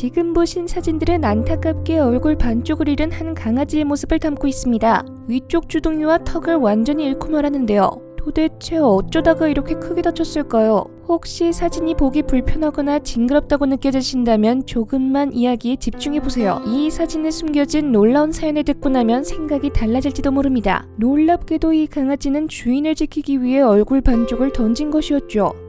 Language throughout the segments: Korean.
지금 보신 사진들은 안타깝게 얼굴 반쪽을 잃은 한 강아지의 모습을 담고 있습니다. 위쪽 주둥이와 턱을 완전히 잃고 말았는데요. 도대체 어쩌다가 이렇게 크게 다쳤을까요? 혹시 사진이 보기 불편하거나 징그럽다고 느껴지신다면 조금만 이야기에 집중해보세요. 이 사진에 숨겨진 놀라운 사연을 듣고 나면 생각이 달라질지도 모릅니다. 놀랍게도 이 강아지는 주인을 지키기 위해 얼굴 반쪽을 던진 것이었죠.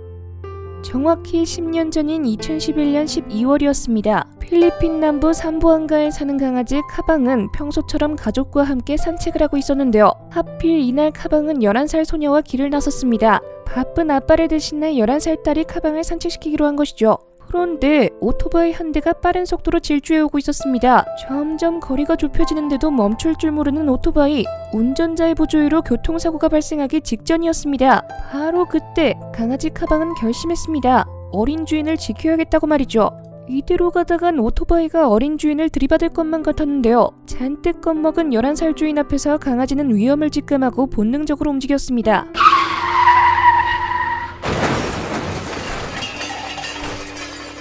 정확히 10년 전인 2011년 12월이었습니다. 필리핀 남부 삼부안가에 사는 강아지 카방은 평소처럼 가족과 함께 산책을 하고 있었는데요. 하필 이날 카방은 11살 소녀와 길을 나섰습니다. 바쁜 아빠를 대신해 11살 딸이 카방을 산책시키기로 한 것이죠. 그런데 오토바이 한 대가 빠른 속도로 질주해오고 있었습니다. 점점 거리가 좁혀지는데도 멈출 줄 모르는 오토바이. 운전자의 부조의로 교통사고가 발생하기 직전이었습니다. 바로 그때 강아지 카방은 결심했습니다. 어린 주인을 지켜야겠다고 말이죠. 이대로 가다간 오토바이가 어린 주인을 들이받을 것만 같았는데요. 잔뜩 겁먹은 11살 주인 앞에서 강아지는 위험을 직감하고 본능적으로 움직였습니다.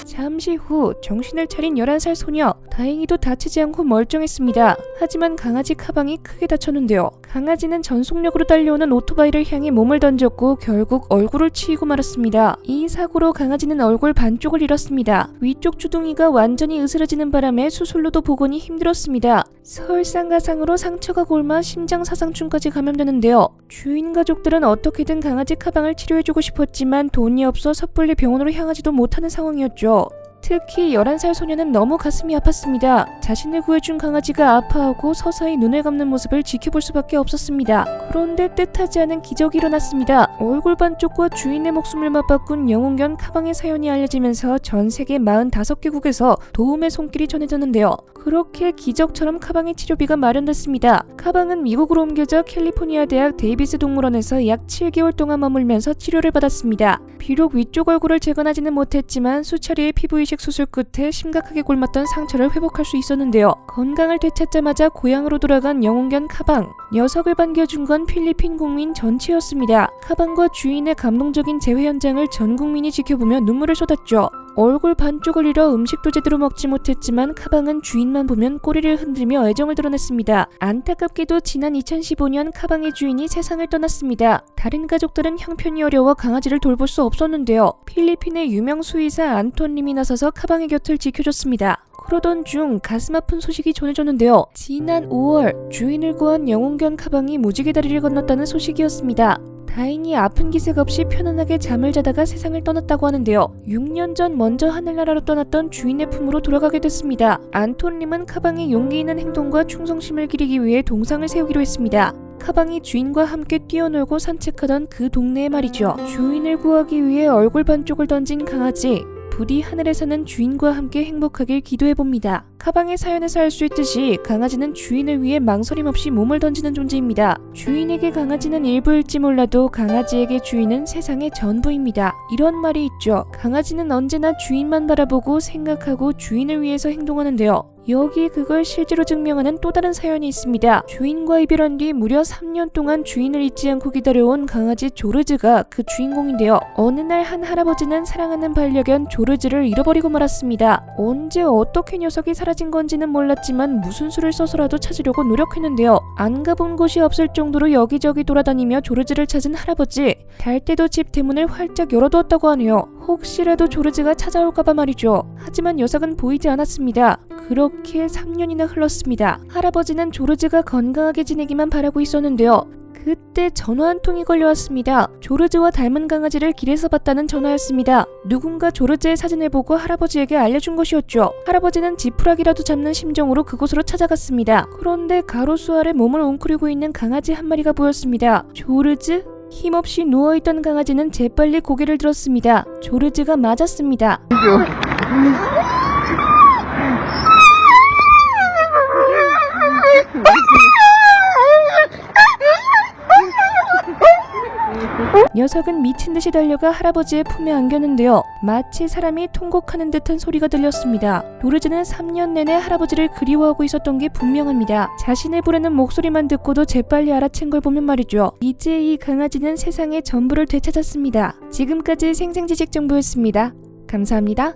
잠시 후 정신을 차린 11살 소녀. 다행히도 다치지 않고 멀쩡했습니다. 하지만 강아지 카방이 크게 다쳤는데요. 강아지는 전속력으로 달려오는 오토바이를 향해 몸을 던졌고 결국 얼굴을 치이고 말았습니다. 이 사고로 강아지는 얼굴 반쪽을 잃었습니다. 위쪽 주둥이가 완전히 으스러지는 바람에 수술로도 보건이 힘들었습니다. 설상가상으로 상처가 골마 심장사상충까지 감염되는데요. 주인 가족들은 어떻게든 강아지 카방을 치료해주고 싶었지만 돈이 없어 섣불리 병원으로 향하지도 못하는 상황이었죠. 특히 11살 소녀는 너무 가슴이 아팠습니다. 자신을 구해준 강아지가 아파하고 서서히 눈을 감는 모습을 지켜볼 수밖에 없었습니다. 그런데 뜻하지 않은 기적이 일어났습니다. 얼굴 반쪽과 주인의 목숨을 맞바꾼 영웅견 카방의 사연이 알려지면서 전 세계 45개국에서 도움의 손길이 전해졌는데요. 그렇게 기적처럼 카방의 치료비가 마련됐습니다. 카방은 미국으로 옮겨져 캘리포니아 대학 데이비스 동물원에서 약 7개월 동안 머물면서 치료를 받았습니다. 비록 위쪽 얼굴을 재건하지는 못했지만 수차례의 피부 이식 수술 끝에 심각하게 골맞던 상처를 회복할 수 있었는데요. 건강을 되찾자마자 고향으로 돌아간 영웅견 카방. 녀석을 반겨준 건 필리핀 국민 전체였습니다. 카방과 주인의 감동적인 재회 현장을 전 국민이 지켜보며 눈물을 쏟았죠. 얼굴 반쪽을 잃어 음식도 제대로 먹지 못했지만 카방은 주인만 보면 꼬리를 흔들며 애정을 드러냈습니다. 안타깝게도 지난 2015년 카방의 주인이 세상을 떠났습니다. 다른 가족들은 형편이 어려워 강아지를 돌볼 수 없었는데요. 필리핀의 유명 수의사 안톤님이 나서서 카방의 곁을 지켜줬습니다. 그러던 중 가슴 아픈 소식이 전해졌는데요. 지난 5월 주인을 구한 영웅견 카방이 무지개 다리를 건넜다는 소식이었습니다. 다행히 아픈 기색 없이 편안하게 잠을 자다가 세상을 떠났다고 하는데요. 6년 전 먼저 하늘나라로 떠났던 주인의 품으로 돌아가게 됐습니다. 안톤님은 카방의 용기 있는 행동과 충성심을 기리기 위해 동상을 세우기로 했습니다. 카방이 주인과 함께 뛰어놀고 산책하던 그 동네에 말이죠. 주인을 구하기 위해 얼굴 반쪽을 던진 강아지. 부디 하늘에 사는 주인과 함께 행복하길 기도해봅니다. 카방의 사연에서 알 수 있듯이 강아지는 주인을 위해 망설임 없이 몸을 던지는 존재입니다. 주인에게 강아지는 일부일지 몰라도 강아지에게 주인은 세상의 전부입니다. 이런 말이 있죠. 강아지는 언제나 주인만 바라보고 생각하고 주인을 위해서 행동하는데요. 여기 그걸 실제로 증명하는 또 다른 사연이 있습니다. 주인과 이별한 뒤 무려 3년 동안 주인을 잊지 않고 기다려온 강아지 조르즈가 그 주인공인데요. 어느 날 한 할아버지는 사랑하는 반려견 조르즈를 잃어버리고 말았습니다. 언제 어떻게 녀석이 사라진 건지는 몰랐지만 무슨 수를 써서라도 찾으려고 노력했는데요. 안 가본 곳이 없을 정도로 여기저기 돌아다니며 조르즈를 찾은 할아버지. 잘 때도 집 대문을 활짝 열어두었다고 하네요. 혹시라도 조르즈가 찾아올까봐 말이죠. 하지만 녀석은 보이지 않았습니다. 그렇게 3년이나 흘렀습니다. 할아버지는 조르즈가 건강하게 지내기만 바라고 있었는데요. 그때 전화 한 통이 걸려왔습니다. 조르즈와 닮은 강아지를 길에서 봤다는 전화였습니다. 누군가 조르즈의 사진을 보고 할아버지에게 알려준 것이었죠. 할아버지는 지푸라기라도 잡는 심정으로 그곳으로 찾아갔습니다. 그런데 가로수 아래 몸을 웅크리고 있는 강아지 한 마리가 보였습니다. 조르즈? 힘없이 누워있던 강아지는 재빨리 고개를 들었습니다. 조르즈가 맞았습니다. 녀석은 미친듯이 달려가 할아버지의 품에 안겼는데요. 마치 사람이 통곡하는 듯한 소리가 들렸습니다. 조르즈는 3년 내내 할아버지를 그리워하고 있었던 게 분명합니다. 자신을 부르는 목소리만 듣고도 재빨리 알아챈 걸 보면 말이죠. 이제 이 강아지는 세상의 전부를 되찾았습니다. 지금까지 생생지식정보였습니다. 감사합니다.